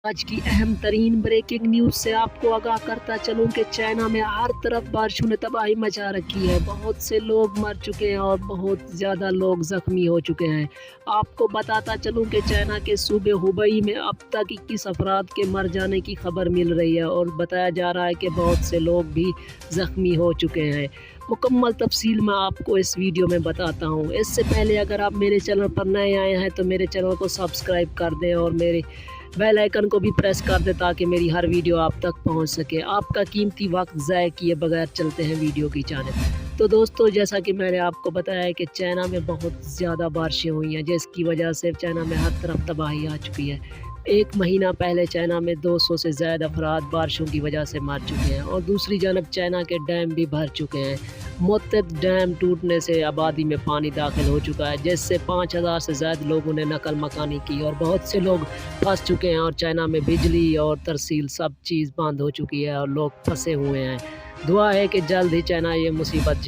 आज की अहम तरीन ब्रेकिंग न्यूज़ से आपको आगाह करता चलूं कि चाइना में हर तरफ बारिशों ने तबाही मचा रखी है। बहुत से लोग मर चुके हैं और बहुत ज़्यादा लोग ज़ख्मी हो चुके हैं। आपको बताता चलूं कि चाइना के सूबे हुबई में अब तक 21 अफराद के मर जाने की खबर मिल रही है और बताया जा रहा है कि बहुत से लोग भी ज़ख्मी हो चुके हैं। मुकम्मल तफसील मैं आपको इस वीडियो में बताता हूँ। इससे पहले अगर आप मेरे चैनल पर नए आए हैं तो मेरे चैनल को सब्सक्राइब कर दें और मेरे बेल आइकन को भी प्रेस कर दें ताकि मेरी हर वीडियो आप तक पहुंच सके। आपका कीमती वक्त ज़ाय किए बगैर चलते हैं वीडियो की जानिब। तो दोस्तों, जैसा कि मैंने आपको बताया है कि चाइना में बहुत ज़्यादा बारिशें हुई हैं, जिसकी वजह से चाइना में हर तरफ तबाही आ चुकी है। एक महीना पहले चाइना में 200 से ज़्यादा अफराद बारिशों की वजह से मर चुके हैं और दूसरी जानब चाइना के डैम भी भर चुके हैं। मुतअद्दिद डैम टूटने से आबादी में पानी दाखिल हो चुका है, जिससे 5000 से ज़्यादा लोगों ने नकल मकानी की और बहुत से लोग फंस चुके हैं और चाइना में बिजली और तरसील सब चीज़ बंद हो चुकी है और लोग फंसे हुए हैं। दुआ है कि जल्द ही चाइना ये मुसीबत